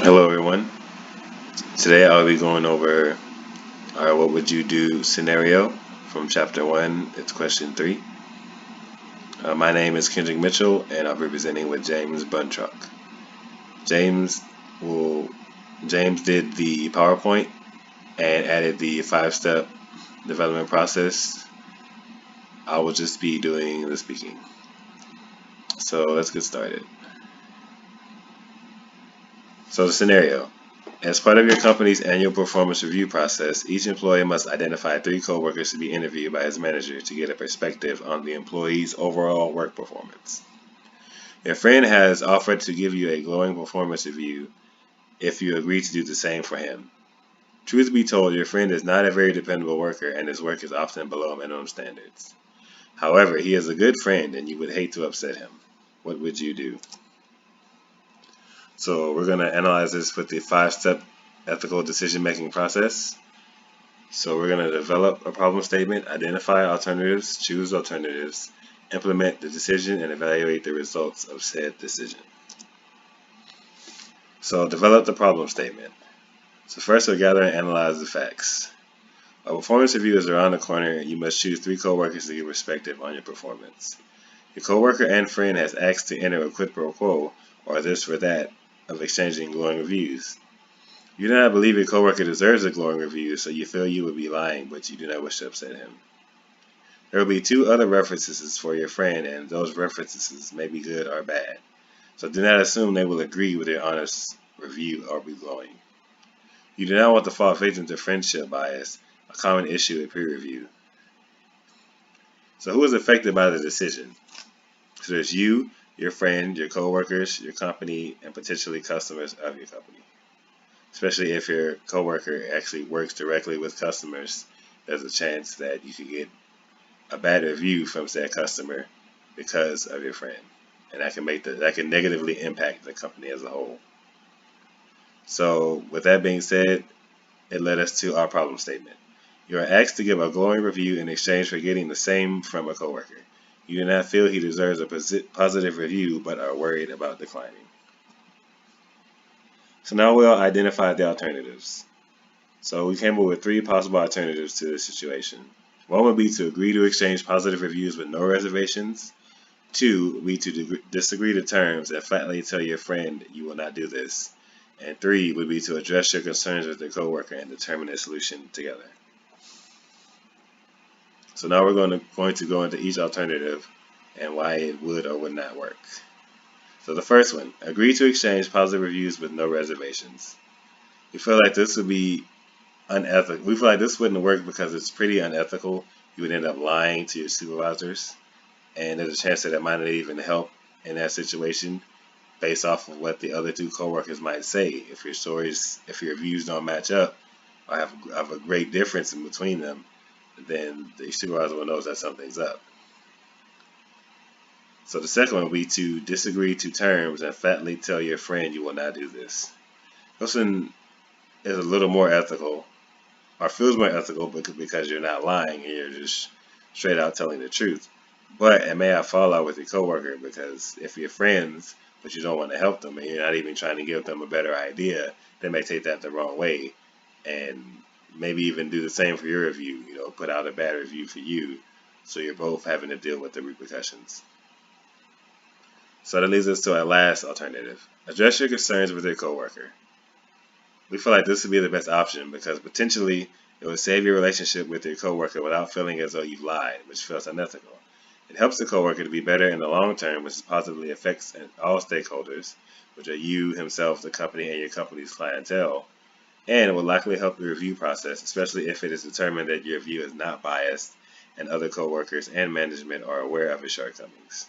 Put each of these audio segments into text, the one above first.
Hello, everyone. Today I'll be going over our What Would You Do scenario from Chapter 1. It's question 3. My name is Kendrick Mitchell, and I'll be presenting with James Buntrock. James will James did the PowerPoint and added the 5-step development process. I will just be doing the speaking. So let's get started. So the scenario. As part of your company's annual performance review process, each employee must identify 3 coworkers to be interviewed by his manager to get a perspective on the employee's overall work performance. Your friend has offered to give you a glowing performance review if you agree to do the same for him. Truth be told, your friend is not a very dependable worker and his work is often below minimum standards. However, he is a good friend and you would hate to upset him. What would you do? So we're going to analyze this with the 5-step ethical decision-making process. So we're going to develop a problem statement, identify alternatives, choose alternatives, implement the decision, and evaluate the results of said decision. So develop the problem statement. So first we'll gather and analyze the facts. A performance review is around the corner and you must choose 3 coworkers to give perspective on your performance. Your coworker and friend has asked to enter a quid pro quo, or this or that, of exchanging glowing reviews. You do not believe your coworker deserves a glowing review, so you feel you would be lying, but you do not wish to upset him. There will be 2 other references for your friend, and those references may be good or bad. So do not assume they will agree with your honest review or be glowing. You do not want to fall victim to friendship bias, a common issue at peer review. So who is affected by the decision? So there's you, your friend, your coworkers, your company, and potentially customers of your company. Especially if your coworker actually works directly with customers, there's a chance that you could get a bad review from said customer because of your friend, and that can negatively impact the company as a whole. So, with that being said, it led us to our problem statement. You are asked to give a glowing review in exchange for getting the same from a coworker. You do not feel he deserves a positive review, but are worried about declining. So now we'll identify the alternatives. So we came up with 3 possible alternatives to this situation. One would be to agree to exchange positive reviews with no reservations. 2 would be to disagree to terms and flatly tell your friend you will not do this. And 3 would be to address your concerns with your coworker and determine a solution together. So now we're going to go into each alternative and why it would or would not work. So the first one, agree to exchange positive reviews with no reservations. We feel like this would be unethical. We feel like this wouldn't work because it's pretty unethical. You would end up lying to your supervisors, and there's a chance that it might not even help in that situation based off of what the other 2 coworkers might say. If your views don't match up or have a great difference in between them, then the supervisor will know that something's up. So the second one would be to disagree to terms and flatly tell your friend you will not do this. This one is a little more ethical, or feels more ethical because you're not lying and you're just straight out telling the truth. But it may have fallout with your coworker because if you're friends but you don't want to help them and you're not even trying to give them a better idea, they may take that the wrong way and maybe even do the same for your review, put out a bad review for you, so you're both having to deal with the repercussions. So that leads us to our last alternative. Address your concerns with your coworker. We feel like this would be the best option because potentially it would save your relationship with your coworker without feeling as though you've lied, which feels unethical. It helps the coworker to be better in the long term, which positively affects all stakeholders, which are you, himself, the company, and your company's clientele. And it will likely help the review process, especially if it is determined that your review is not biased and other coworkers and management are aware of its shortcomings.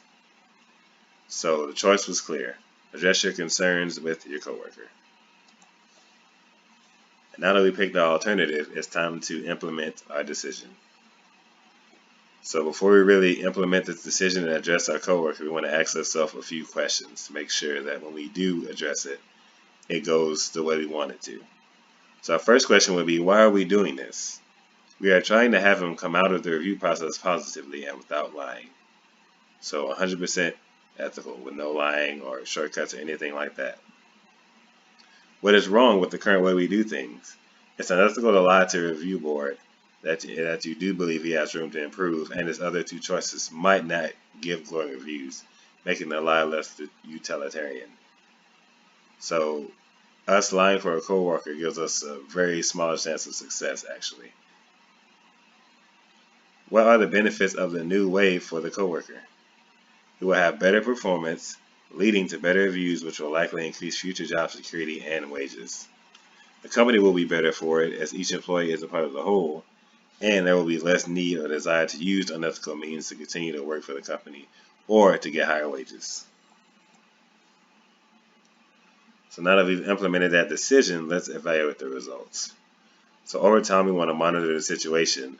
So the choice was clear. Address your concerns with your coworker. And now that we picked our alternative, it's time to implement our decision. So before we really implement this decision and address our coworker, we want to ask ourselves a few questions to make sure that when we do address it, it goes the way we want it to. So our first question would be, why are we doing this? We are trying to have him come out of the review process positively and without lying. So 100% ethical with no lying or shortcuts or anything like that. What is wrong with the current way we do things? It's unethical to lie to a review board that you do believe he has room to improve, and his other two choices might not give glowing reviews, making the lie less utilitarian. So, us lying for a coworker gives us a very small chance of success, actually. What are the benefits of the new way for the coworker? He will have better performance, leading to better reviews, which will likely increase future job security and wages. The company will be better for it, as each employee is a part of the whole, and there will be less need or desire to use unethical means to continue to work for the company or to get higher wages. So now that we've implemented that decision, let's evaluate the results. So over time, we want to monitor the situation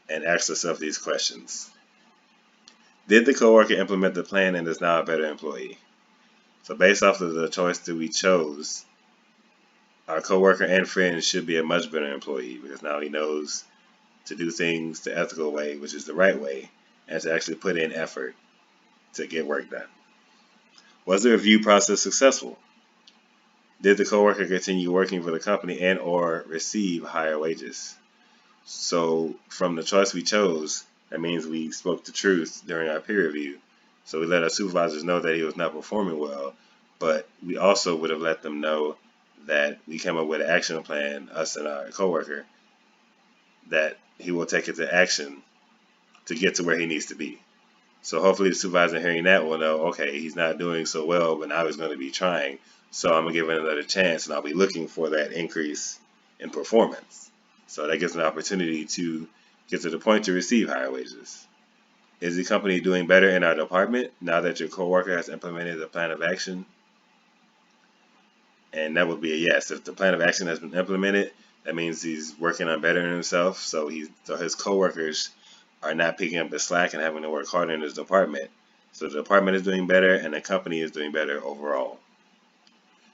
and ask ourselves these questions. Did the coworker implement the plan and is now a better employee? So based off of the choice that we chose, our coworker and friend should be a much better employee because now he knows to do things the ethical way, which is the right way, and to actually put in effort to get work done. Was the review process successful? Did the coworker continue working for the company and or receive higher wages? So from the choice we chose, that means we spoke the truth during our peer review. So we let our supervisors know that he was not performing well, but we also would have let them know that we came up with an action plan, us and our coworker, that he will take it to action to get to where he needs to be. So hopefully the supervisor hearing that will know, okay, he's not doing so well, but now he's going to be trying. So I'm going to give it another chance, and I'll be looking for that increase in performance. So that gives an opportunity to get to the point to receive higher wages. Is the company doing better in our department now that your coworker has implemented a plan of action? And that would be a yes. If the plan of action has been implemented, that means he's working on bettering himself. So his coworkers are not picking up the slack and having to work harder in his department. So the department is doing better and the company is doing better overall.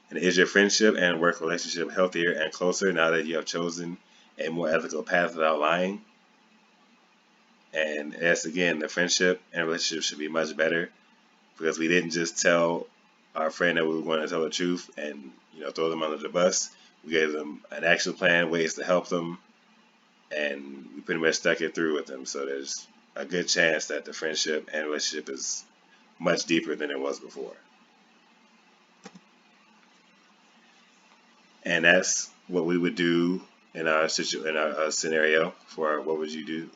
And is your friendship and work relationship healthier and closer now that you have chosen a more ethical path without lying? And yes, again, the friendship and relationship should be much better because we didn't just tell our friend that we were going to tell the truth and throw them under the bus. We gave them an action plan, ways to help them, and we pretty much stuck it through with them. So there's a good chance that the friendship and relationship is much deeper than it was before. And that's what we would do in our scenario for our what would you do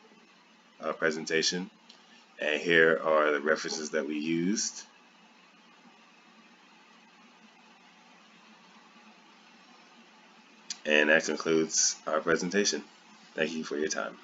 presentation. And here are the references that we used. And that concludes our presentation. Thank you for your time.